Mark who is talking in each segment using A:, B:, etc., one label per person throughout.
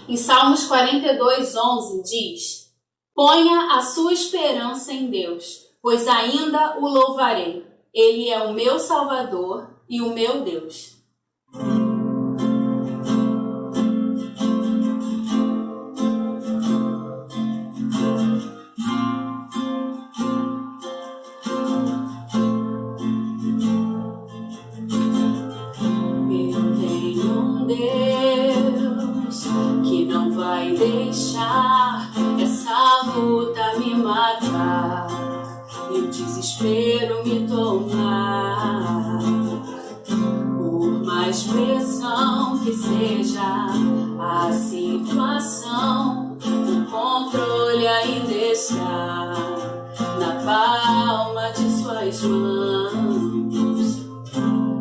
A: Em Salmos 42:11 diz: Ponha a sua esperança em Deus, pois ainda o louvarei. Ele é o meu Salvador e o meu Deus. Deixar essa luta me matar e o desespero me tomar. Por mais pressão que seja a situação, o controle ainda está na palma de suas mãos.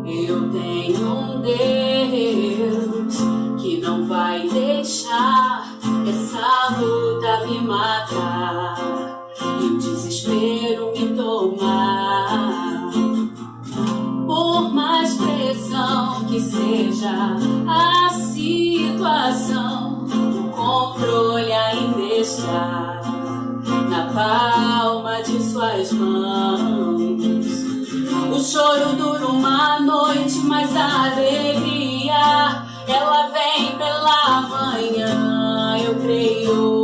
A: Eu tenho um Deus que não vai deixar essa luta me matar e o desespero me tomar. Por mais pressão que seja a situação, o controle ainda está na palma de suas mãos. O choro dura uma noite, mas a alegria ela vem pela manhã. Eu creio.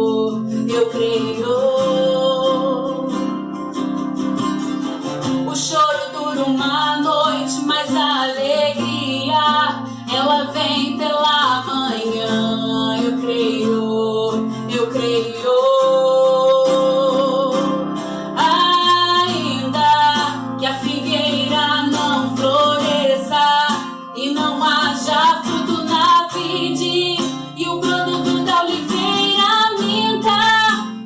A: O choro dura uma noite, mas a alegria ela vem pela manhã. Eu creio. Ainda que a figueira não floresça e não haja fruto na vide, e o produto da oliveira minta,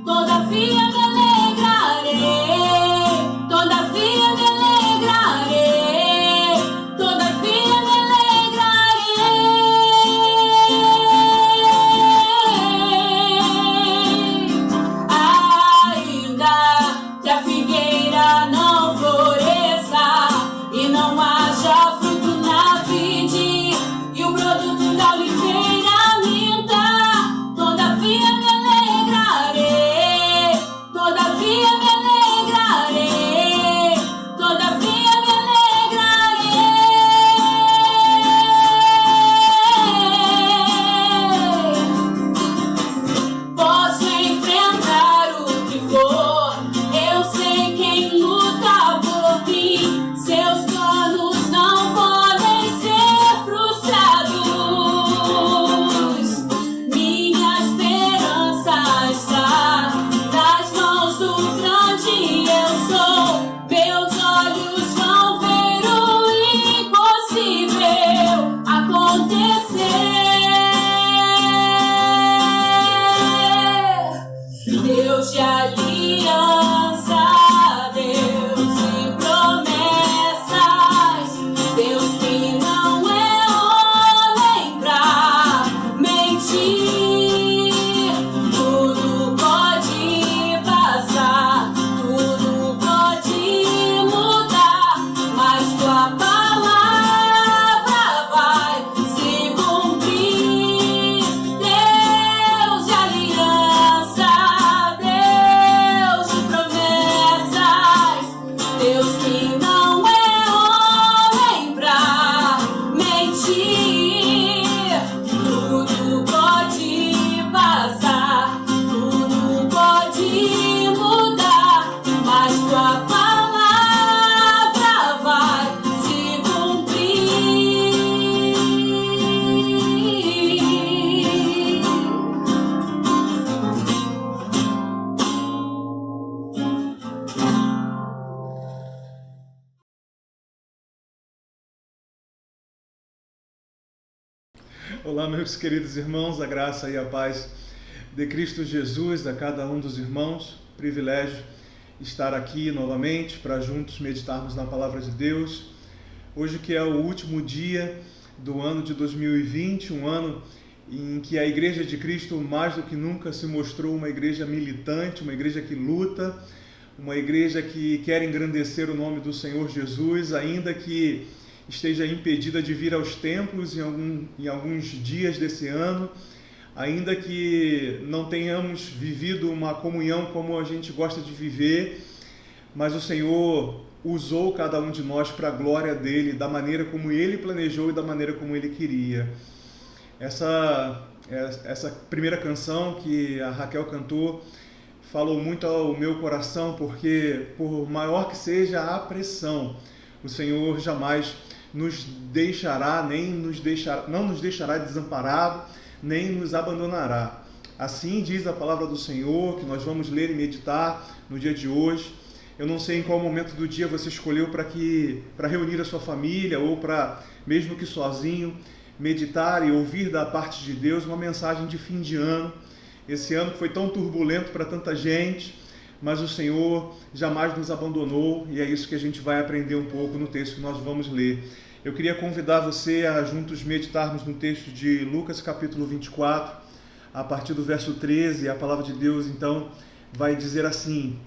A: todavia me alegrarei, todavia me alegrarei, todavia me alegrarei. Ainda que a figueira não floresça e não haja fruto na vide, e o produto da oliveira minta, todavia me alegrarei, todavia me alegrarei, todavia me alegrarei. Posso enfrentar o que for, eu sei quem luta por mim, seus planos não podem ser frustrados. Minha esperança está nas mãos do grande eu sou. Meus olhos vão ver o impossível acontecer. Deus de aliança, Deus de promessas, Deus que não é homem pra mentir. Tudo pode passar, tudo pode mudar, mas tua palavra vai se cumprir. Deus de aliança, Deus de promessas, Deus que não é homem pra mentir. Tudo pode passar, tudo pode mudar, mas tua palavra vai se cumprir.
B: Olá, meus queridos irmãos, a graça e a paz de Cristo Jesus a cada um dos irmãos. Privilégio estar aqui novamente para juntos meditarmos na Palavra de Deus. Hoje que é o último dia do ano de 2020, um ano em que a Igreja de Cristo mais do que nunca se mostrou uma igreja militante, uma igreja que luta, uma igreja que quer engrandecer o nome do Senhor Jesus, ainda que esteja impedida de vir aos templos em alguns dias desse ano. ainda que não tenhamos vivido uma comunhão como a gente gosta de viver, mas o Senhor usou cada um de nós para a glória dele, da maneira como ele planejou e da maneira como ele queria. Essa primeira canção que a Raquel cantou falou muito ao meu coração, porque por maior que seja a pressão, o Senhor jamais nos deixará, não nos deixará desamparado, nem nos abandonará. Assim diz a palavra do Senhor, que nós vamos ler e meditar no dia de hoje. Eu não sei em qual momento do dia você escolheu para reunir a sua família ou para, mesmo que sozinho, meditar e ouvir da parte de Deus uma mensagem de fim de ano. Esse ano que foi tão turbulento para tanta gente, mas o Senhor jamais nos abandonou, e é isso que a gente vai aprender um pouco no texto que nós vamos ler. Eu queria convidar você a juntos meditarmos no texto de Lucas capítulo 24, a partir do verso 13, a palavra de Deus então vai dizer assim: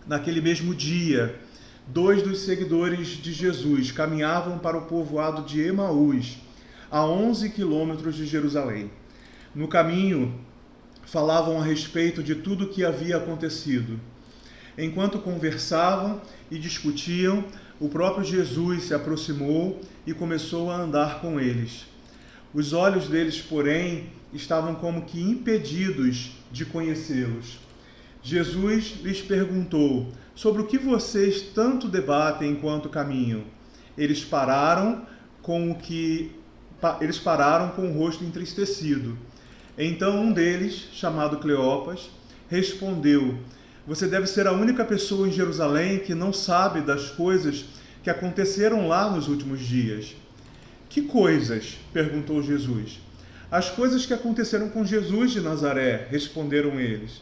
B: naquele mesmo dia, 2 dos seguidores de Jesus caminhavam para o povoado de Emaús, a 11 quilômetros de Jerusalém. No caminho, falavam a respeito de tudo o que havia acontecido. Enquanto conversavam e discutiam, o próprio Jesus se aproximou e começou a andar com eles. Os olhos deles, porém, estavam como que impedidos de conhecê-los. Jesus lhes perguntou: sobre o que vocês tanto debatem enquanto caminham? Eles pararam com o rosto entristecido. Então um deles, chamado Cleopas, respondeu: você deve ser a única pessoa em Jerusalém que não sabe das coisas que aconteceram lá nos últimos dias. Que coisas? Perguntou Jesus. As coisas que aconteceram com Jesus de Nazaré, responderam eles.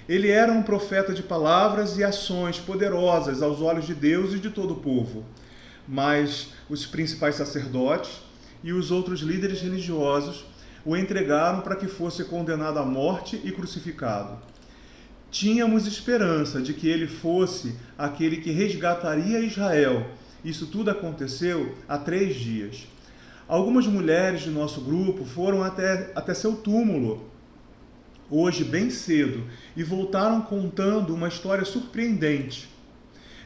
B: Ele era um profeta de palavras e ações poderosas aos olhos de Deus e de todo o povo. Mas os principais sacerdotes e os outros líderes religiosos o entregaram para que fosse condenado à morte e crucificado. Tínhamos esperança de que ele fosse aquele que resgataria Israel. Isso tudo aconteceu há 3 dias. Algumas mulheres de nosso grupo foram até seu túmulo hoje bem cedo e voltaram contando uma história surpreendente.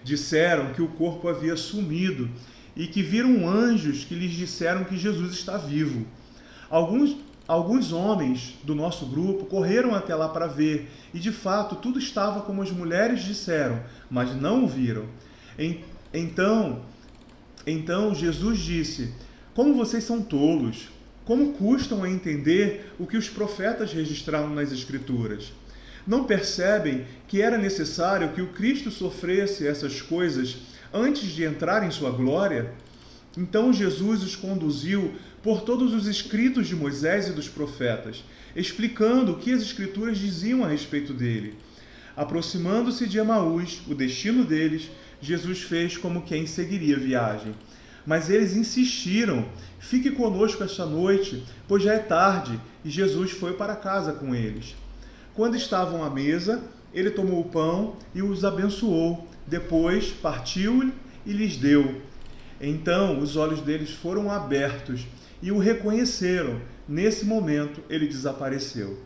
B: Disseram que o corpo havia sumido e que viram anjos que lhes disseram que Jesus está vivo. Alguns homens do nosso grupo correram até lá para ver, e de fato tudo estava como as mulheres disseram, mas não o viram. Então Jesus disse: como vocês são tolos! Como custam a entender o que os profetas registraram nas Escrituras? Não percebem que era necessário que o Cristo sofresse essas coisas antes de entrar em sua glória? Então Jesus os conduziu por todos os escritos de Moisés e dos profetas, explicando o que as Escrituras diziam a respeito dele. Aproximando-se de Emaús, o destino deles, Jesus fez como quem seguiria a viagem. Mas eles insistiram: fique conosco esta noite, pois já é tarde, e Jesus foi para casa com eles. Quando estavam à mesa, ele tomou o pão e os abençoou. Depois partiu e lhes deu. Então os olhos deles foram abertos e o reconheceram. Nesse momento ele desapareceu.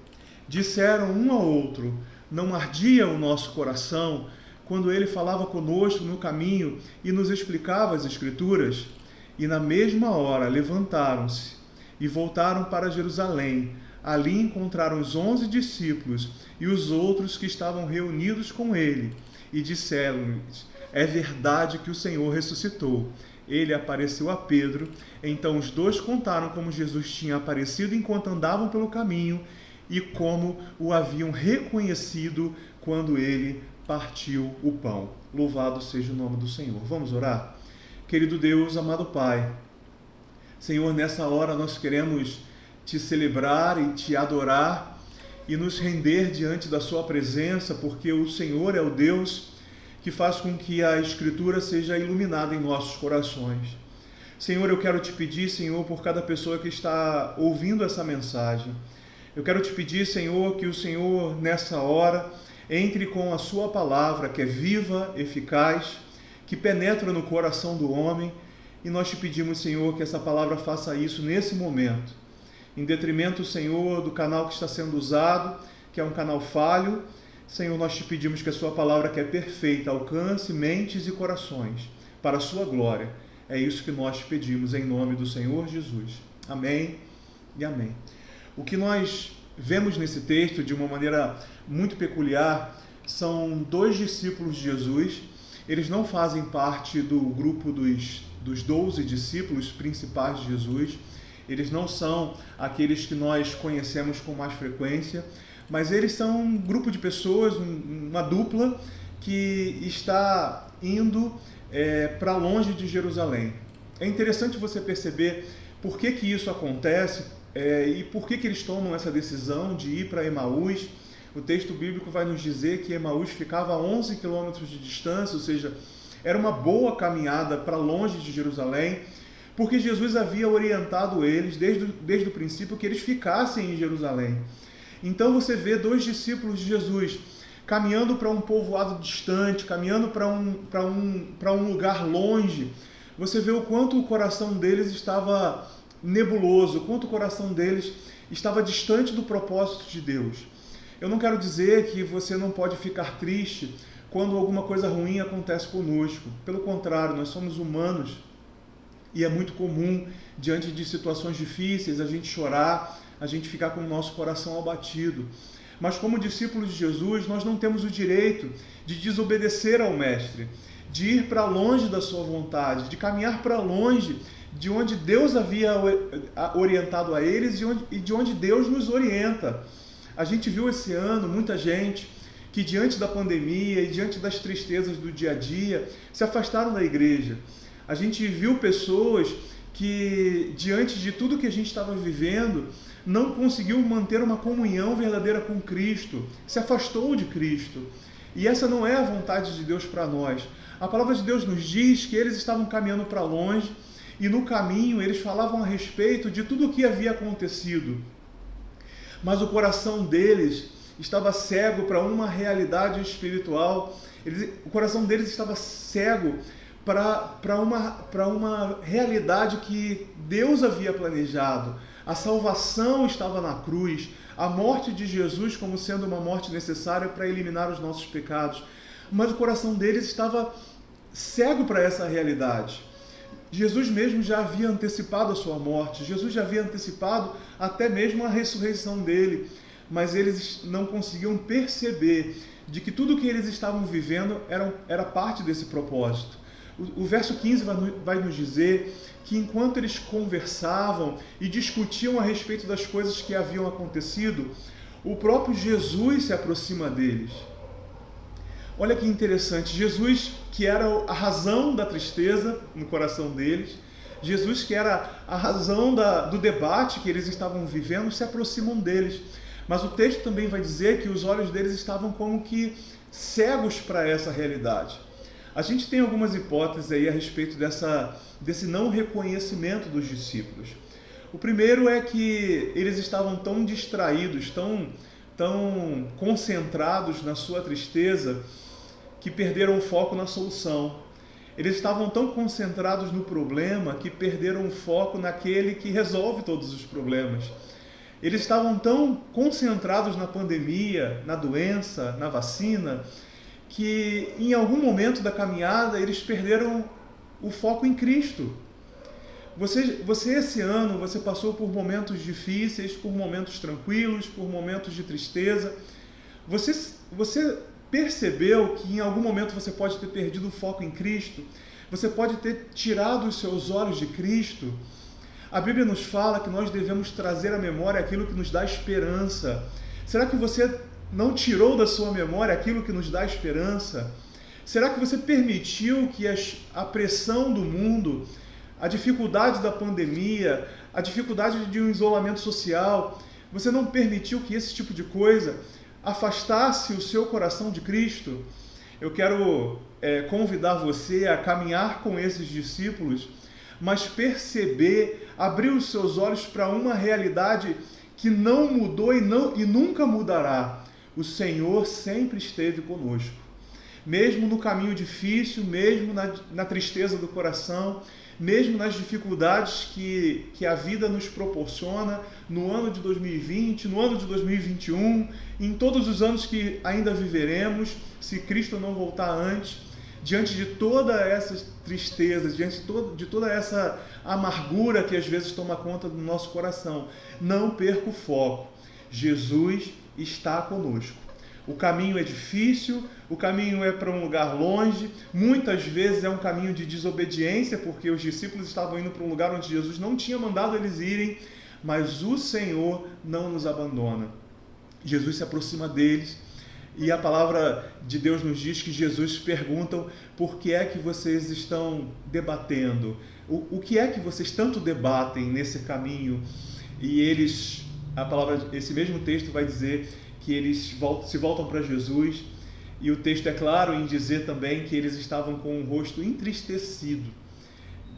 B: Disseram um ao outro: não ardia o nosso coração quando ele falava conosco no caminho e nos explicava as Escrituras? E na mesma hora levantaram-se e voltaram para Jerusalém. Ali encontraram os 11 discípulos e os outros que estavam reunidos com ele, e disseram-lhes: é verdade que o Senhor ressuscitou. Ele apareceu a Pedro. Então os dois contaram como Jesus tinha aparecido enquanto andavam pelo caminho e como o haviam reconhecido quando ele partiu o pão. Louvado seja o nome do Senhor. Vamos orar? Querido Deus, amado Pai, Senhor, nessa hora nós queremos te celebrar e te adorar e nos render diante da sua presença, porque o Senhor é o Deus que faz com que a Escritura seja iluminada em nossos corações. Senhor, eu quero te pedir, Senhor, por cada pessoa que está ouvindo essa mensagem. Eu quero te pedir, Senhor, que o Senhor, nessa hora, entre com a sua palavra, que é viva, eficaz, que penetra no coração do homem, e nós te pedimos, Senhor, que essa palavra faça isso nesse momento. em detrimento, Senhor, do canal que está sendo usado, que é um canal falho. Senhor, nós te pedimos que a sua palavra, que é perfeita, alcance mentes e corações para a sua glória. É isso que nós te pedimos em nome do Senhor Jesus. Amém e amém. O que nós vemos nesse texto de uma maneira muito peculiar são 2 discípulos de Jesus. Eles não fazem parte do grupo dos 12 discípulos principais de Jesus. Eles não são aqueles que nós conhecemos com mais frequência, mas eles são um grupo de pessoas, uma dupla que está indo para longe de Jerusalém. É interessante você perceber por que isso acontece e por que eles tomam essa decisão de ir para Emaús. O texto bíblico vai nos dizer que Emaús ficava a 11 quilômetros de distância, ou seja, era uma boa caminhada para longe de Jerusalém, porque Jesus havia orientado eles desde o princípio que eles ficassem em Jerusalém. Então você vê 2 discípulos de Jesus caminhando para um povoado distante, caminhando para um lugar longe. Você vê o quanto o coração deles estava nebuloso, o quanto o coração deles estava distante do propósito de Deus. Eu não quero dizer que você não pode ficar triste quando alguma coisa ruim acontece conosco. Pelo contrário, nós somos humanos e é muito comum, diante de situações difíceis, a gente chorar, a gente ficar com o nosso coração abatido. Mas como discípulos de Jesus, nós não temos o direito de desobedecer ao Mestre, de ir para longe da sua vontade, de caminhar para longe de onde Deus havia orientado a eles e de onde Deus nos orienta. A gente viu esse ano muita gente que, diante da pandemia e diante das tristezas do dia a dia, se afastaram da igreja. A gente viu pessoas que, diante de tudo que a gente estava vivendo, não conseguiu manter uma comunhão verdadeira com Cristo, se afastou de Cristo. E essa não é a vontade de Deus para nós. A palavra de Deus nos diz que eles estavam caminhando para longe e no caminho eles falavam a respeito de tudo o que havia acontecido. Mas o coração deles estava cego para uma realidade espiritual. O coração deles estava cego para uma realidade que Deus havia planejado. A salvação estava na cruz, a morte de Jesus como sendo uma morte necessária para eliminar os nossos pecados. Mas o coração deles estava cego para essa realidade. Jesus mesmo já havia antecipado a sua morte, Jesus já havia antecipado até mesmo a ressurreição dele, mas eles não conseguiam perceber de que tudo o que eles estavam vivendo era parte desse propósito. O verso 15 vai nos dizer que enquanto eles conversavam e discutiam a respeito das coisas que haviam acontecido, o próprio Jesus se aproxima deles. Olha que interessante, Jesus, que era a razão da tristeza no coração deles, Jesus, que era a razão do debate que eles estavam vivendo, se aproximam deles. Mas o texto também vai dizer que os olhos deles estavam como que cegos para essa realidade. A gente tem algumas hipóteses aí a respeito desse não reconhecimento dos discípulos. O primeiro é que eles estavam tão distraídos, tão concentrados na sua tristeza, que perderam o foco na solução. Eles estavam tão concentrados no problema que perderam o foco naquele que resolve todos os problemas. Eles estavam tão concentrados na pandemia, na doença, na vacina, que em algum momento da caminhada eles perderam o foco em Cristo. Você esse ano, você passou por momentos difíceis, por momentos tranquilos, por momentos de tristeza. Você percebeu que em algum momento você pode ter perdido o foco em Cristo? Você pode ter tirado os seus olhos de Cristo? A Bíblia nos fala que nós devemos trazer à memória aquilo que nos dá esperança. Será que você não tirou da sua memória aquilo que nos dá esperança? Será que você permitiu que a pressão do mundo, a dificuldade da pandemia, a dificuldade de um isolamento social, você não permitiu que esse tipo de coisa afastasse o seu coração de Cristo? Eu quero convidar você a caminhar com esses discípulos, mas perceber, abrir os seus olhos para uma realidade que não mudou e nunca mudará. O Senhor sempre esteve conosco. mesmo no caminho difícil, mesmo na tristeza do coração, mesmo nas dificuldades que a vida nos proporciona no ano de 2020, no ano de 2021, em todos os anos que ainda viveremos, se Cristo não voltar antes, diante de toda essa tristeza, diante de toda essa amargura que às vezes toma conta do nosso coração, não perca o foco. Jesus está conosco. O caminho é difícil, o caminho é para um lugar longe, muitas vezes é um caminho de desobediência, porque os discípulos estavam indo para um lugar onde Jesus não tinha mandado eles irem, mas o Senhor não nos abandona. Jesus se aproxima deles e a palavra de Deus nos diz que Jesus pergunta: por que é que vocês estão debatendo? O que é que vocês tanto debatem nesse caminho? E eles, esse mesmo texto vai dizer que eles se voltam para Jesus, e o texto é claro em dizer também que eles estavam com o rosto entristecido.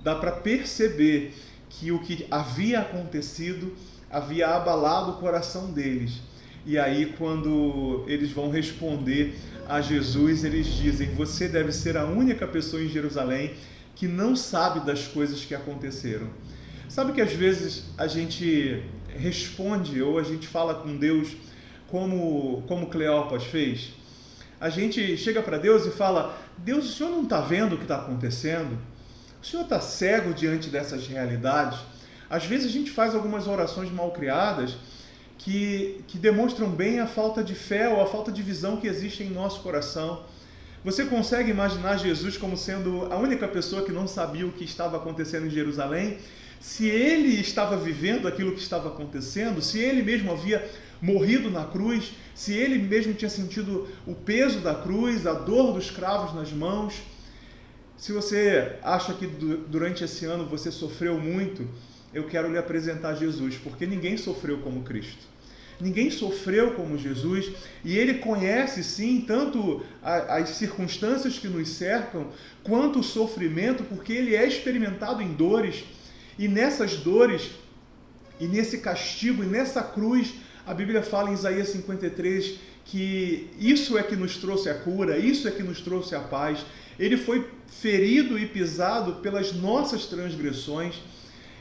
B: Dá para perceber que o que havia acontecido havia abalado o coração deles. E aí, quando eles vão responder a Jesus, eles dizem: você deve ser a única pessoa em Jerusalém que não sabe das coisas que aconteceram. Sabe que às vezes a gente responde ou a gente fala com Deus como Cleopas fez? A gente chega para Deus e fala: Deus, o Senhor não está vendo o que está acontecendo? O Senhor está cego diante dessas realidades? Às vezes a gente faz algumas orações mal criadas que demonstram bem a falta de fé ou a falta de visão que existe em nosso coração. Você consegue imaginar Jesus como sendo a única pessoa que não sabia o que estava acontecendo em Jerusalém? Se ele estava vivendo aquilo que estava acontecendo, se ele mesmo havia morrido na cruz, se ele mesmo tinha sentido o peso da cruz, a dor dos cravos nas mãos. Se você acha que durante esse ano você sofreu muito, eu quero lhe apresentar Jesus, porque ninguém sofreu como Cristo. Ninguém sofreu como Jesus, e ele conhece sim tanto as circunstâncias que nos cercam, quanto o sofrimento, porque ele é experimentado em dores, e nessas dores, e nesse castigo, e nessa cruz, a Bíblia fala em Isaías 53 que isso é que nos trouxe a cura, isso é que nos trouxe a paz. Ele foi ferido e pisado pelas nossas transgressões.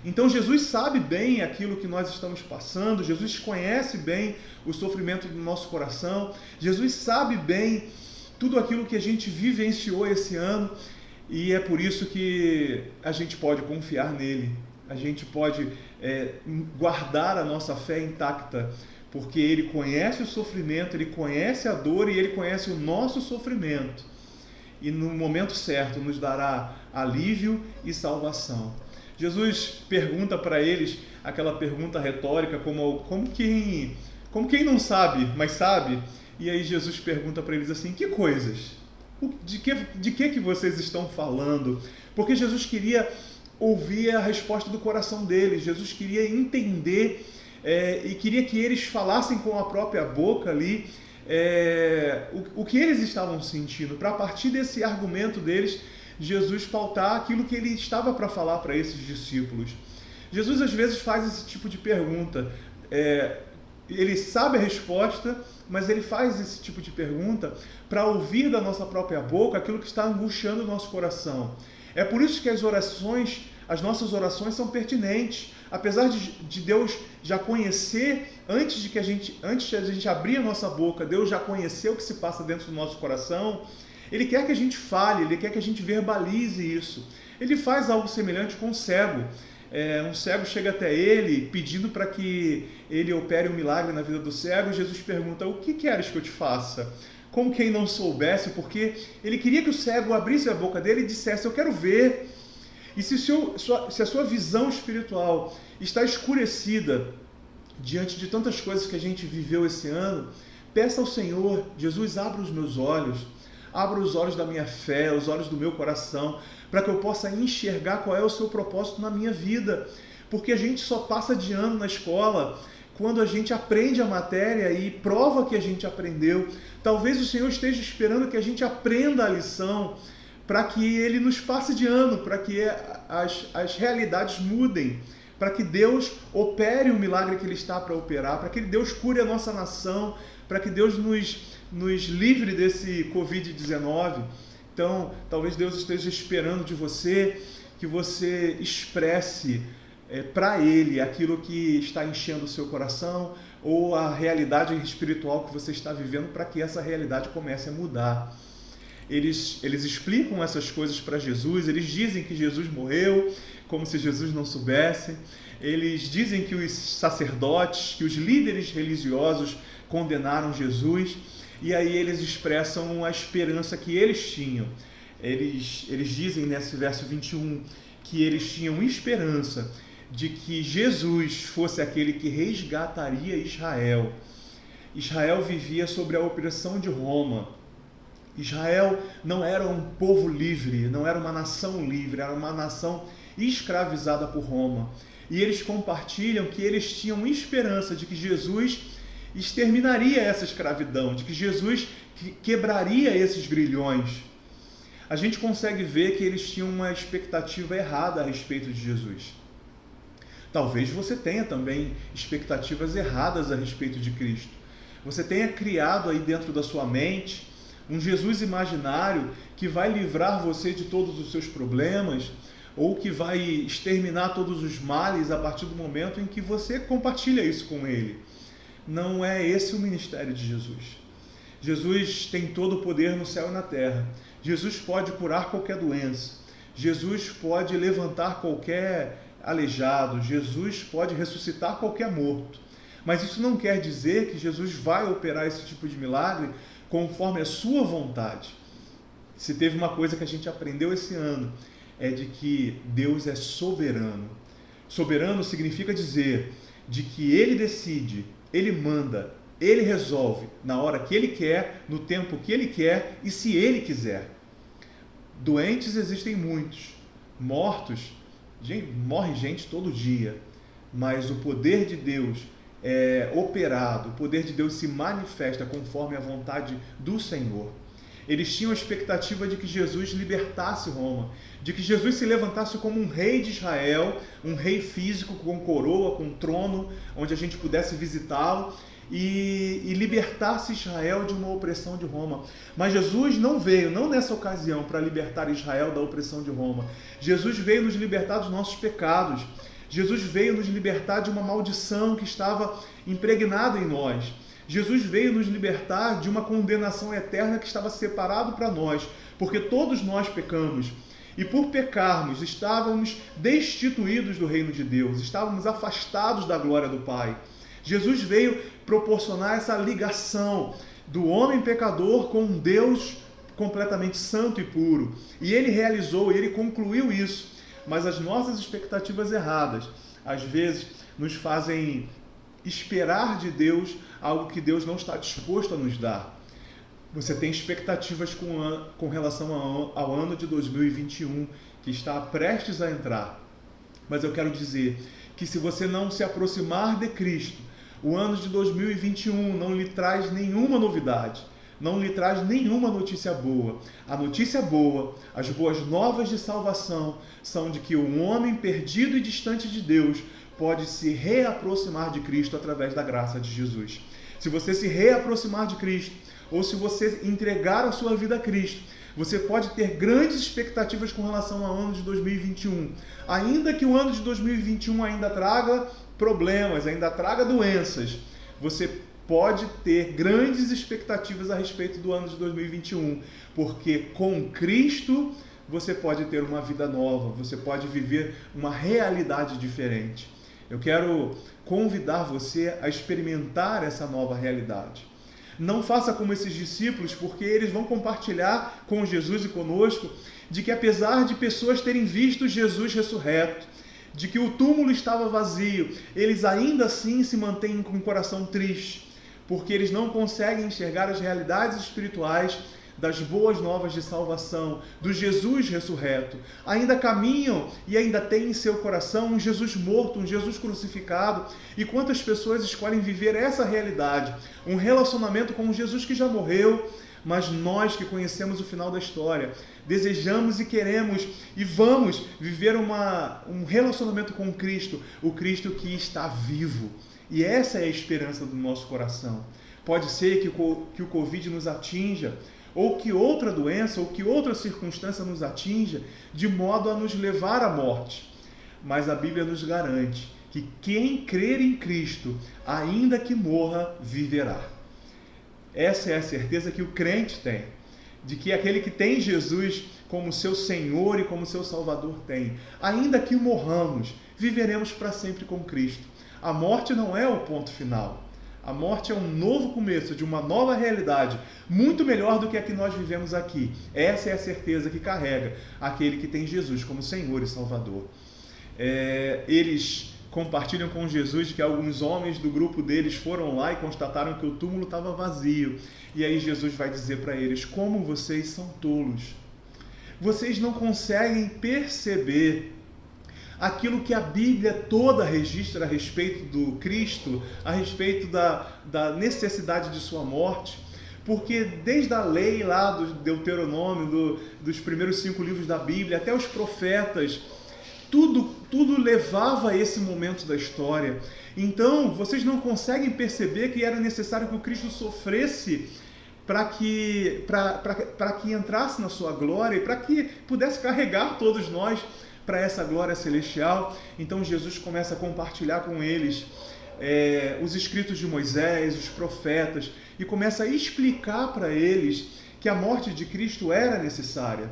B: Então Jesus sabe bem aquilo que nós estamos passando, Jesus conhece bem o sofrimento do nosso coração, Jesus sabe bem tudo aquilo que a gente vivenciou esse ano, e é por isso que a gente pode confiar nele, a gente pode guardar a nossa fé intacta, porque ele conhece o sofrimento, ele conhece a dor e ele conhece o nosso sofrimento, e no momento certo nos dará alívio e salvação. Jesus pergunta para eles aquela pergunta retórica, como quem não sabe, mas sabe. E aí Jesus pergunta para eles assim: que coisas? De que vocês estão falando? Porque Jesus queria ouvir a resposta do coração deles. Jesus queria entender e queria que eles falassem com a própria boca ali o que eles estavam sentindo, para a partir desse argumento deles, Jesus pautar aquilo que ele estava para falar para esses discípulos. Jesus às vezes faz esse tipo de pergunta. Ele sabe a resposta, mas ele faz esse tipo de pergunta para ouvir da nossa própria boca aquilo que está angustiando o nosso coração. É por isso que as nossas orações são pertinentes. Apesar de Deus já conhecer, antes de a gente abrir a nossa boca, Deus já conheceu o que se passa dentro do nosso coração. Ele quer que a gente fale, ele quer que a gente verbalize isso. Ele faz algo semelhante com o cego. Um cego chega até ele pedindo para que ele opere um milagre na vida do cego. Jesus pergunta: o que queres que eu te faça? Como quem não soubesse, porque ele queria que o cego abrisse a boca dele e dissesse: eu quero ver. E se a sua visão espiritual está escurecida diante de tantas coisas que a gente viveu esse ano, peça ao Senhor: Jesus, abra os meus olhos. Abra os olhos da minha fé, os olhos do meu coração, para que eu possa enxergar qual é o seu propósito na minha vida. Porque a gente só passa de ano na escola quando a gente aprende a matéria e prova que a gente aprendeu. Talvez o Senhor esteja esperando que a gente aprenda a lição para que Ele nos passe de ano, para que as realidades mudem, para que Deus opere o milagre que Ele está para operar, para que Deus cure a nossa nação, para que Deus nos nos livre desse Covid-19. Então, talvez Deus esteja esperando de você que você expresse para Ele aquilo que está enchendo o seu coração ou a realidade espiritual que você está vivendo, para que essa realidade comece a mudar. Eles explicam essas coisas para Jesus, eles dizem que Jesus morreu, como se Jesus não soubesse. Eles dizem que os sacerdotes, que os líderes religiosos condenaram Jesus, e aí eles expressam a esperança que eles tinham. Eles dizem nesse verso 21 que eles tinham esperança de que Jesus fosse aquele que resgataria Israel. Israel vivia sob a opressão de Roma. Israel não era um povo livre, não era uma nação livre, era uma nação escravizada por Roma. E eles compartilham que eles tinham esperança de que Jesus exterminaria essa escravidão, de que Jesus quebraria esses grilhões. A gente consegue ver que eles tinham uma expectativa errada a respeito de Jesus. Talvez você tenha também expectativas erradas a respeito de Cristo. Você tenha criado aí dentro da sua mente um Jesus imaginário que vai livrar você de todos os seus problemas, ou que vai exterminar todos os males a partir do momento em que você compartilha isso com Ele. Não é esse o ministério de Jesus. Jesus tem todo o poder no céu e na terra. Jesus pode curar qualquer doença. Jesus pode levantar qualquer aleijado. Jesus pode ressuscitar qualquer morto. Mas isso não quer dizer que Jesus vai operar esse tipo de milagre conforme a sua vontade. Se teve uma coisa que a gente aprendeu esse ano, é de que Deus é soberano. Soberano significa dizer de que Ele decide, Ele manda, Ele resolve na hora que Ele quer, no tempo que Ele quer e se Ele quiser. Doentes existem muitos, mortos, morre gente todo dia, mas o poder de Deus é operado, o poder de Deus se manifesta conforme a vontade do Senhor. Eles tinham a expectativa de que Jesus libertasse Roma, de que Jesus se levantasse como um rei de Israel, um rei físico com coroa, com trono, onde a gente pudesse visitá-lo e libertasse Israel de uma opressão de Roma. Mas Jesus não veio, não nessa ocasião, para libertar Israel da opressão de Roma. Jesus veio nos libertar dos nossos pecados. Jesus veio nos libertar de uma maldição que estava impregnada em nós. Jesus veio nos libertar de uma condenação eterna que estava separado para nós, porque todos nós pecamos. E por pecarmos, estávamos destituídos do reino de Deus, estávamos afastados da glória do Pai. Jesus veio proporcionar essa ligação do homem pecador com um Deus completamente santo e puro. E Ele realizou, Ele concluiu isso. Mas as nossas expectativas erradas, às vezes, nos fazem esperar de Deus algo que Deus não está disposto a nos dar. Você tem expectativas com relação ao ano de 2021, que está prestes a entrar. Mas eu quero dizer que se você não se aproximar de Cristo, o ano de 2021 não lhe traz nenhuma novidade, não lhe traz nenhuma notícia boa. A notícia boa, as boas novas de salvação, são de que um homem perdido e distante de Deus pode se reaproximar de Cristo através da graça de Jesus. Se você se reaproximar de Cristo, ou se você entregar a sua vida a Cristo, você pode ter grandes expectativas com relação ao ano de 2021. Ainda que o ano de 2021 ainda traga problemas, ainda traga doenças, você pode ter grandes expectativas a respeito do ano de 2021, porque com Cristo você pode ter uma vida nova, você pode viver uma realidade diferente. Eu quero convidar você a experimentar essa nova realidade. Não faça como esses discípulos, porque eles vão compartilhar com Jesus e conosco de que apesar de pessoas terem visto Jesus ressurreto, de que o túmulo estava vazio, eles ainda assim se mantêm com o coração triste, porque eles não conseguem enxergar as realidades espirituais das boas novas de salvação, do Jesus ressurreto. Ainda caminham e ainda têm em seu coração um Jesus morto, um Jesus crucificado. E quantas pessoas escolhem viver essa realidade? Um relacionamento com um Jesus que já morreu, mas nós que conhecemos o final da história, desejamos e queremos e vamos viver um relacionamento com Cristo, o Cristo que está vivo. E essa é a esperança do nosso coração. pode ser que o Covid nos atinja, ou que outra doença, ou que outra circunstância nos atinja, de modo a nos levar à morte. Mas a Bíblia nos garante que quem crer em Cristo, ainda que morra, viverá. Essa é a certeza que o crente tem, de que aquele que tem Jesus como seu Senhor e como seu Salvador tem. Ainda que morramos, viveremos para sempre com Cristo. A morte não é o ponto final. A morte é um novo começo de uma nova realidade, muito melhor do que a que nós vivemos aqui. Essa é a certeza que carrega aquele que tem Jesus como Senhor e Salvador. Eles compartilham com Jesus de que alguns homens do grupo deles foram lá e constataram que o túmulo estava vazio. E aí Jesus vai dizer para eles: como vocês são tolos. Vocês não conseguem perceber aquilo que a Bíblia toda registra a respeito do Cristo, a respeito da necessidade de sua morte, porque desde a lei lá do Deuteronômio, dos primeiros 5 livros da Bíblia, até os profetas, tudo levava a esse momento da história. Então, vocês não conseguem perceber que era necessário que o Cristo sofresse para que entrasse na sua glória e para que pudesse carregar todos nós para essa glória celestial. Então Jesus começa a compartilhar com eles os escritos de Moisés, os profetas, e começa a explicar para eles que a morte de Cristo era necessária.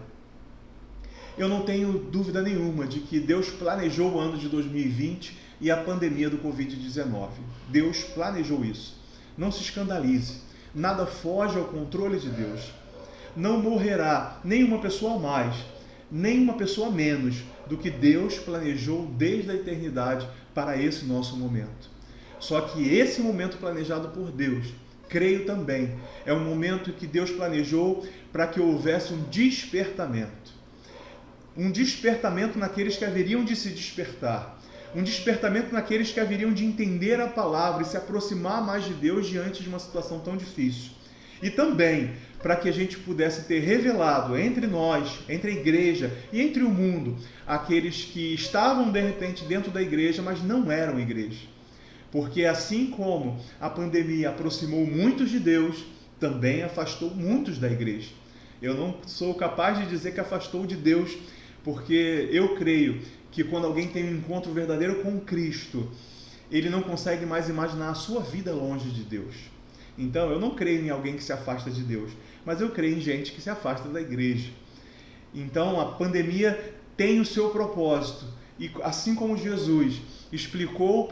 B: Eu não tenho dúvida nenhuma de que Deus planejou o ano de 2020 e a pandemia do Covid-19. Deus planejou isso. Não se escandalize. Nada foge ao controle de Deus. Não morrerá nenhuma pessoa a mais, nem uma pessoa a menos do que Deus planejou desde a eternidade para esse nosso momento. Só que esse momento planejado por Deus, creio também, é um momento que Deus planejou para que houvesse um despertamento. Um despertamento naqueles que haveriam de se despertar. Um despertamento naqueles que haveriam de entender a palavra e se aproximar mais de Deus diante de uma situação tão difícil. E também para que a gente pudesse ter revelado entre nós, entre a igreja e entre o mundo, aqueles que estavam de repente dentro da igreja, mas não eram igreja. Porque assim como a pandemia aproximou muitos de Deus, também afastou muitos da igreja. Eu não sou capaz de dizer que afastou de Deus, porque eu creio que quando alguém tem um encontro verdadeiro com Cristo, ele não consegue mais imaginar a sua vida longe de Deus. Então, eu não creio em alguém que se afasta de Deus, mas eu creio em gente que se afasta da igreja. Então, a pandemia tem o seu propósito. E assim como Jesus explicou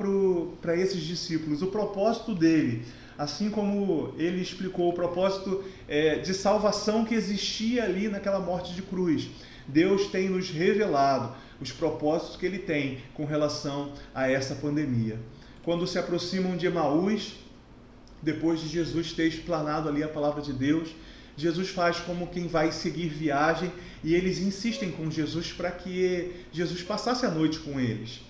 B: para esses discípulos o propósito dele, assim como ele explicou o propósito de salvação que existia ali naquela morte de cruz, Deus tem nos revelado os propósitos que ele tem com relação a essa pandemia. Quando se aproximam de Emaús, depois de Jesus ter explanado ali a palavra de Deus, Jesus faz como quem vai seguir viagem e eles insistem com Jesus para que Jesus passasse a noite com eles.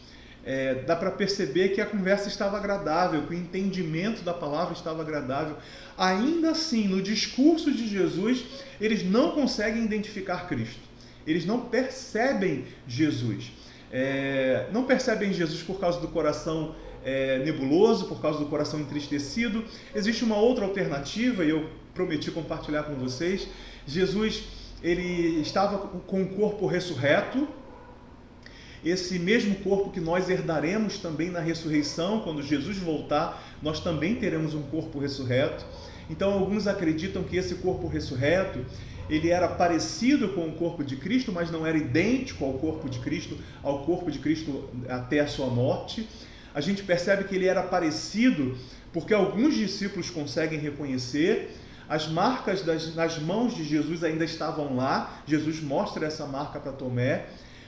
B: Dá para perceber que a conversa estava agradável, que o entendimento da palavra estava agradável. Ainda assim, no discurso de Jesus, eles não conseguem identificar Cristo. Eles não percebem Jesus. Não percebem Jesus por causa do coração nebuloso, por causa do coração entristecido. Existe uma outra alternativa, e eu prometi compartilhar com vocês. Jesus, ele estava com o corpo ressurreto, esse mesmo corpo que nós herdaremos também na ressurreição. Quando Jesus voltar, nós também teremos um corpo ressurreto. Então, alguns acreditam que esse corpo ressurreto, ele era parecido com o corpo de Cristo, mas não era idêntico ao corpo de Cristo até a sua morte. A gente percebe que ele era parecido porque alguns discípulos conseguem reconhecer. As marcas nas mãos de Jesus ainda estavam lá. Jesus mostra essa marca para Tomé.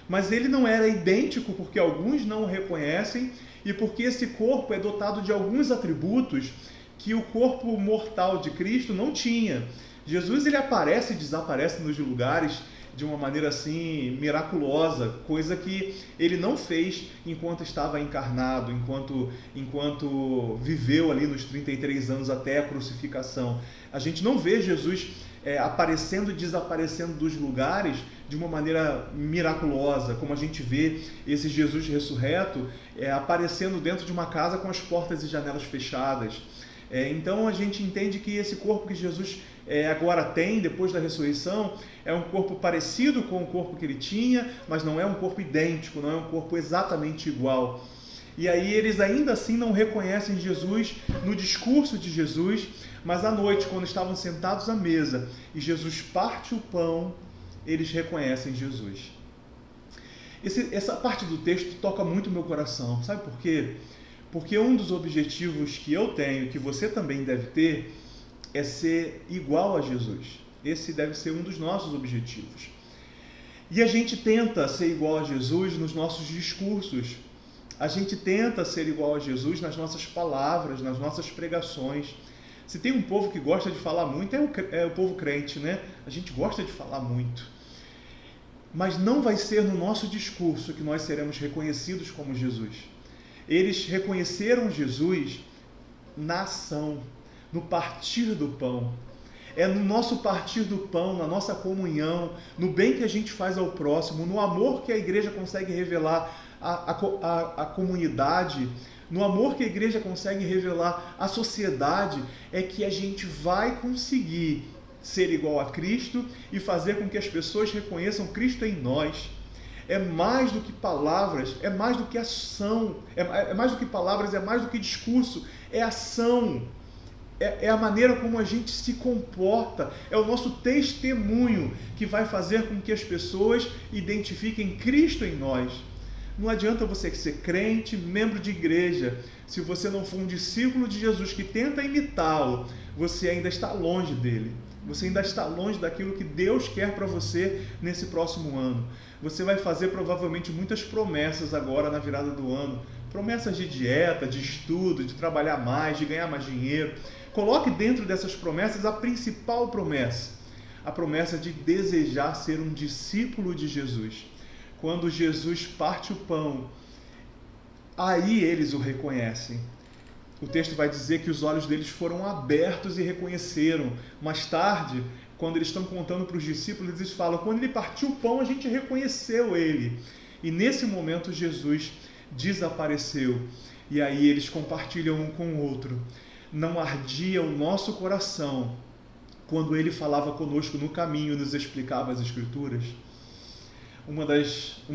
B: Mas ele não era idêntico porque alguns não o reconhecem e porque esse corpo é dotado de alguns atributos que o corpo mortal de Cristo não tinha. Jesus, ele aparece e desaparece nos lugares de uma maneira assim miraculosa, coisa que ele não fez enquanto estava encarnado, enquanto viveu ali nos 33 anos até a crucificação. A gente não vê Jesus aparecendo e desaparecendo dos lugares de uma maneira miraculosa, como a gente vê esse Jesus ressurreto aparecendo dentro de uma casa com as portas e janelas fechadas. Então a gente entende que esse corpo que Jesus agora tem, depois da ressurreição, é um corpo parecido com o corpo que ele tinha, mas não é um corpo idêntico, não é um corpo exatamente igual. E aí eles ainda assim não reconhecem Jesus no discurso de Jesus, mas à noite, quando estavam sentados à mesa e Jesus parte o pão, eles reconhecem Jesus. Essa parte do texto toca muito o meu coração. Sabe por quê? Porque um dos objetivos que eu tenho, que você também deve ter, é ser igual a Jesus. Esse deve ser um dos nossos objetivos. E a gente tenta ser igual a Jesus nos nossos discursos. A gente tenta ser igual a Jesus nas nossas palavras, nas nossas pregações. Se tem um povo que gosta de falar muito, é o povo crente, né? A gente gosta de falar muito. Mas não vai ser no nosso discurso que nós seremos reconhecidos como Jesus. Eles reconheceram Jesus na ação, no partir do pão. É no nosso partir do pão, na nossa comunhão, no bem que a gente faz ao próximo, no amor que a igreja consegue revelar à comunidade, no amor que a igreja consegue revelar à sociedade, é que a gente vai conseguir ser igual a Cristo e fazer com que as pessoas reconheçam Cristo em nós. É mais do que palavras, é mais do que ação, é mais do que palavras, é mais do que discurso, é ação. É a maneira como a gente se comporta, é o nosso testemunho que vai fazer com que as pessoas identifiquem Cristo em nós. Não adianta você ser crente, membro de igreja, se você não for um discípulo de Jesus que tenta imitá-lo, você ainda está longe dele. Você ainda está longe daquilo que Deus quer para você nesse próximo ano. Você vai fazer provavelmente muitas promessas agora na virada do ano. Promessas de dieta, de estudo, de trabalhar mais, de ganhar mais dinheiro. Coloque dentro dessas promessas a principal promessa. A promessa de desejar ser um discípulo de Jesus. Quando Jesus parte o pão, aí eles o reconhecem. O texto vai dizer que os olhos deles foram abertos e reconheceram. Mais tarde, quando eles estão contando para os discípulos, eles falam, quando ele partiu o pão, a gente reconheceu ele. E nesse momento, Jesus desapareceu. E aí eles compartilham um com o outro. Não ardia o nosso coração quando ele falava conosco no caminho e nos explicava as Escrituras? Uma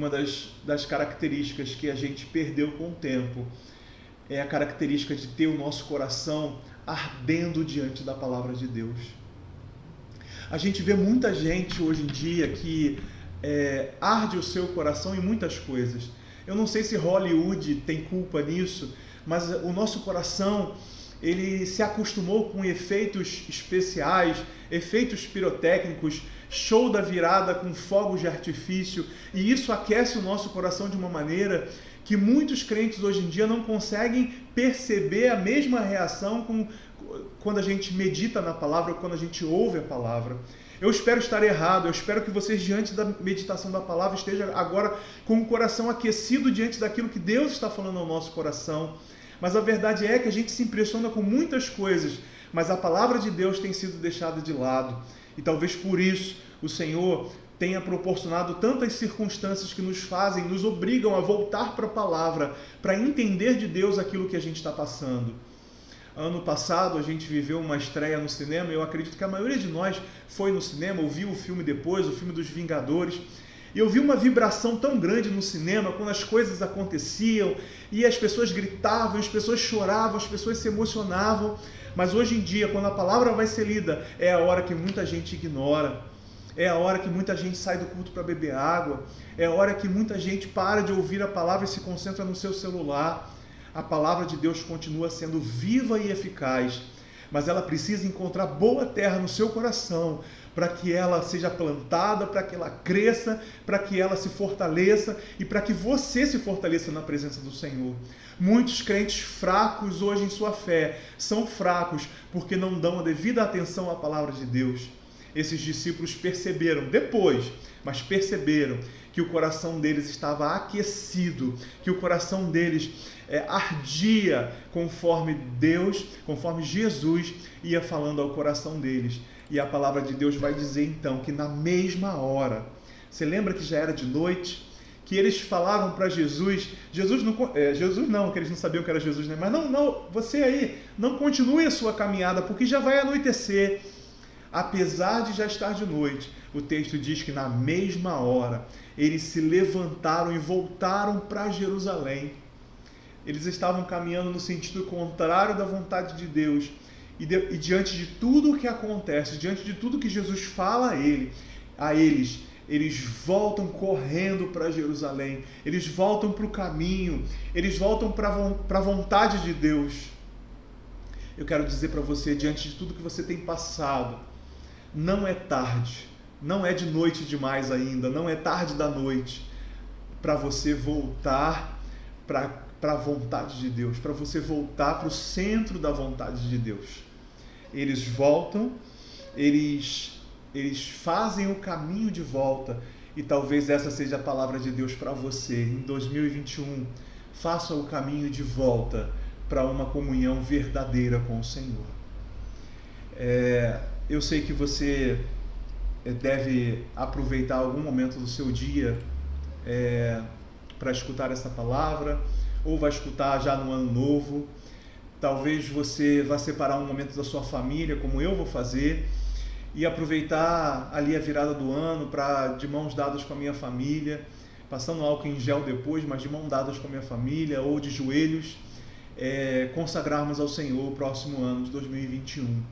B: das características que a gente perdeu com o tempo é a característica de ter o nosso coração ardendo diante da palavra de Deus. A gente vê muita gente hoje em dia que arde o seu coração em muitas coisas. Eu não sei se Hollywood tem culpa nisso, mas o nosso coração, ele se acostumou com efeitos especiais, efeitos pirotécnicos, show da virada com fogos de artifício, e isso aquece o nosso coração de uma maneira que muitos crentes hoje em dia não conseguem perceber a mesma reação quando a gente medita na palavra, quando a gente ouve a palavra. Eu espero estar errado, eu espero que vocês, diante da meditação da palavra, estejam agora com o coração aquecido diante daquilo que Deus está falando ao nosso coração. Mas a verdade é que a gente se impressiona com muitas coisas, mas a palavra de Deus tem sido deixada de lado. E talvez por isso o Senhor tenha proporcionado tantas circunstâncias que nos obrigam a voltar para a palavra, para entender de Deus aquilo que a gente está passando. Ano passado a gente viveu uma estreia no cinema, eu acredito que a maioria de nós foi no cinema, ouviu o filme depois, o filme dos Vingadores, e eu vi uma vibração tão grande no cinema, quando as coisas aconteciam, e as pessoas gritavam, as pessoas choravam, as pessoas se emocionavam, mas hoje em dia, quando a palavra vai ser lida, é a hora que muita gente ignora, é a hora que muita gente sai do culto para beber água, é a hora que muita gente para de ouvir a palavra e se concentra no seu celular. A palavra de Deus continua sendo viva e eficaz, mas ela precisa encontrar boa terra no seu coração, para que ela seja plantada, para que ela cresça, para que ela se fortaleça e para que você se fortaleça na presença do Senhor. Muitos crentes fracos hoje em sua fé são fracos porque não dão a devida atenção à palavra de Deus. Esses discípulos perceberam depois, mas perceberam que o coração deles estava aquecido, que o coração deles ardia conforme Deus, conforme Jesus ia falando ao coração deles. E a palavra de Deus vai dizer então que na mesma hora, você lembra que já era de noite, que eles falaram para Jesus, Jesus não, que eles não sabiam que era Jesus, né? Mas não, você aí, não continue a sua caminhada, porque já vai anoitecer. Apesar de já estar de noite, o texto diz que na mesma hora, eles se levantaram e voltaram para Jerusalém. Eles estavam caminhando no sentido contrário da vontade de Deus. E diante de tudo o que acontece, diante de tudo que Jesus fala a eles, eles voltam correndo para Jerusalém, eles voltam para o caminho, eles voltam para a vontade de Deus. Eu quero dizer para você, diante de tudo que você tem passado, não é tarde, não é de noite demais ainda, não é tarde da noite para você voltar para a vontade de Deus, para você voltar para o centro da vontade de Deus. Eles voltam, eles fazem o caminho de volta, e talvez essa seja a palavra de Deus para você. Em 2021, faça o caminho de volta para uma comunhão verdadeira com o Senhor. Eu sei que você deve aproveitar algum momento do seu dia para escutar essa palavra, ou vai escutar já no ano novo. Talvez você vá separar um momento da sua família, como eu vou fazer, e aproveitar ali a virada do ano para, de mãos dadas com a minha família, passando álcool em gel depois, mas de mãos dadas com a minha família, ou de joelhos, consagrarmos ao Senhor o próximo ano de 2021.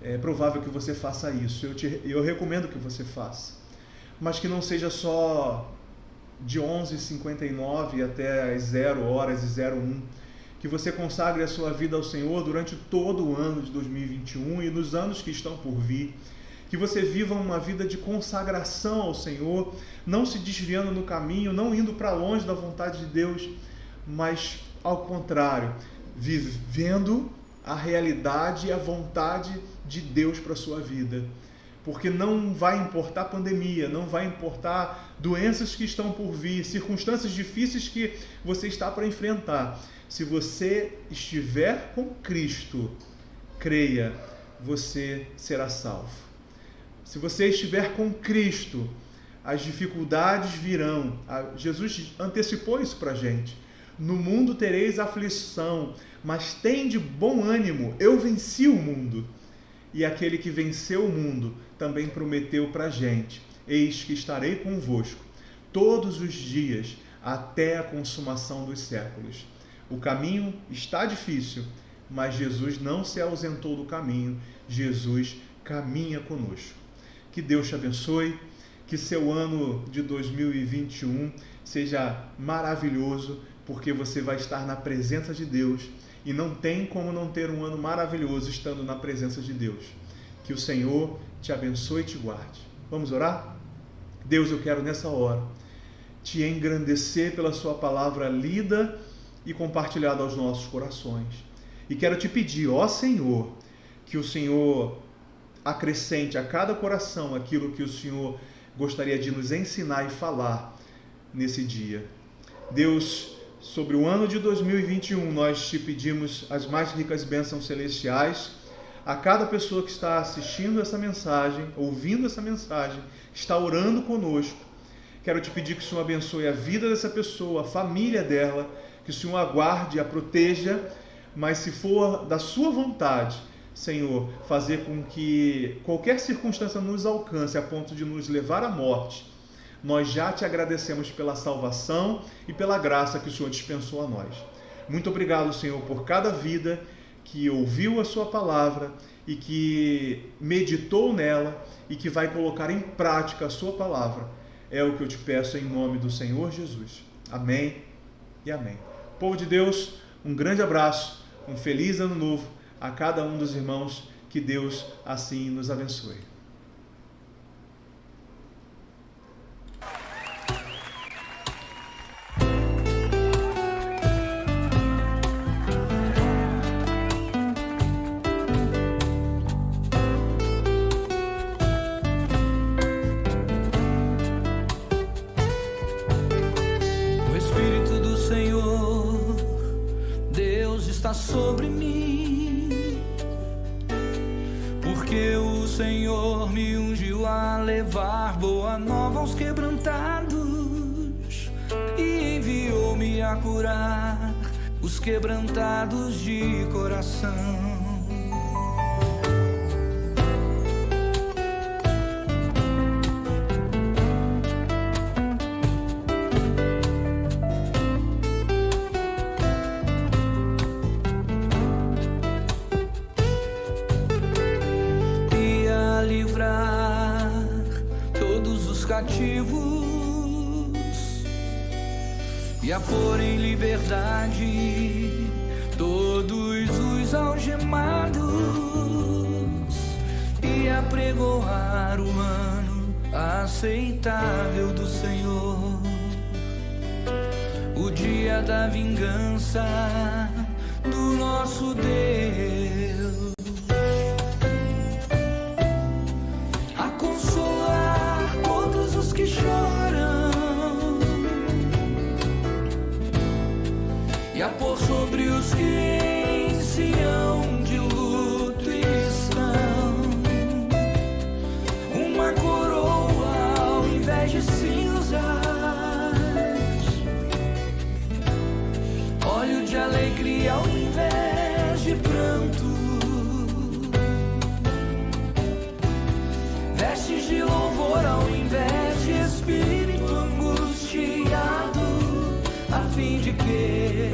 B: É provável que você faça isso, eu recomendo que você faça, mas que não seja só de 11h59 até as 0h01, que você consagre a sua vida ao Senhor durante todo o ano de 2021 e nos anos que estão por vir, que você viva uma vida de consagração ao Senhor, não se desviando no caminho, não indo para longe da vontade de Deus, mas ao contrário, vivendo a realidade e a vontade de Deus para a sua vida. Porque não vai importar pandemia, não vai importar doenças que estão por vir, circunstâncias difíceis que você está para enfrentar. Se você estiver com Cristo, creia, você será salvo. Se você estiver com Cristo, as dificuldades virão. Jesus antecipou isso para a gente. No mundo tereis aflição, mas tende bom ânimo, eu venci o mundo. E aquele que venceu o mundo também prometeu para a gente: eis que estarei convosco todos os dias até a consumação dos séculos. O caminho está difícil, mas Jesus não se ausentou do caminho, Jesus caminha conosco. Que Deus te abençoe, que seu ano de 2021 seja maravilhoso, porque você vai estar na presença de Deus, e não tem como não ter um ano maravilhoso estando na presença de Deus. Que o Senhor te abençoe e te guarde. Vamos orar? Deus, eu quero nessa hora te engrandecer pela sua palavra lida e compartilhada aos nossos corações. E quero te pedir, ó Senhor, que o Senhor acrescente a cada coração aquilo que o Senhor gostaria de nos ensinar e falar nesse dia. Deus, sobre o ano de 2021, nós te pedimos as mais ricas bênçãos celestiais. A cada pessoa que está assistindo essa mensagem, ouvindo essa mensagem, está orando conosco, quero te pedir que o Senhor abençoe a vida dessa pessoa, a família dela, que o Senhor aguarde, a proteja, mas se for da sua vontade, Senhor, fazer com que qualquer circunstância nos alcance a ponto de nos levar à morte, nós já te agradecemos pela salvação e pela graça que o Senhor dispensou a nós. Muito obrigado, Senhor, por cada vida que ouviu a sua palavra e que meditou nela e que vai colocar em prática a sua palavra. É o que eu te peço em nome do Senhor Jesus. Amém e amém. Povo de Deus, um grande abraço, um feliz ano novo a cada um dos irmãos, que Deus assim nos abençoe.
C: Sobre mim, porque o Senhor me ungiu a levar boa nova aos quebrantados, enviou-me a curar os quebrantados de coração. Cativos e a pôr em liberdade todos os algemados e a pregoar o ano aceitável do Senhor, o dia da vingança do nosso Deus. Que choram e a pôr sobre os que em Sião de luto estão uma coroa ao invés de cinzas, óleo de alegria ao invés de pranto, vestes de louvor ao invés espírito angustiado, a fim de que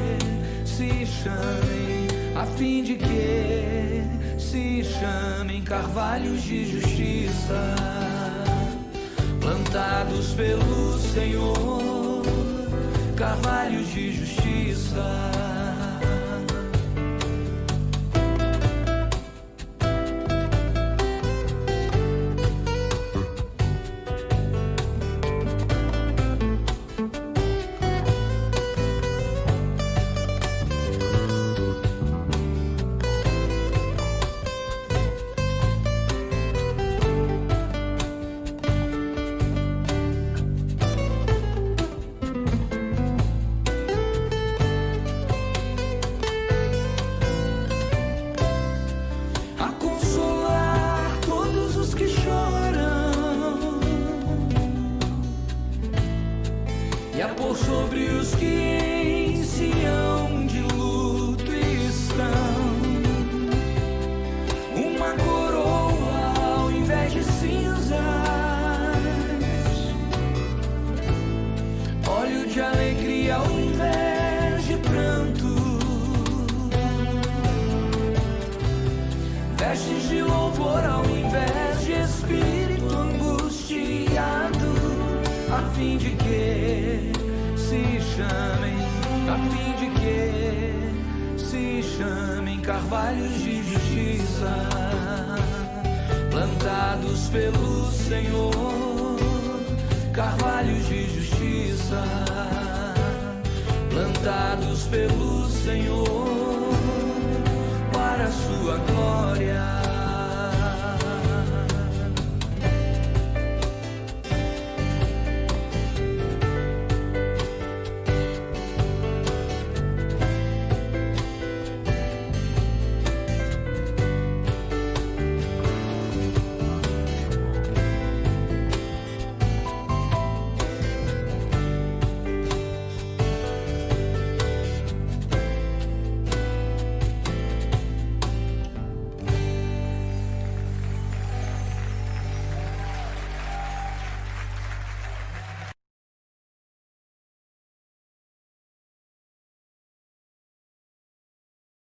C: se chamem carvalhos de justiça, plantados pelo Senhor, carvalhos de justiça. Sobre os que em Sião de luto estão uma coroa ao invés de cinzas, óleo de alegria ao invés de pranto, vestes de louvor ao invés de espírito angustiado, a fim de que se chamem carvalhos de justiça, plantados pelo Senhor,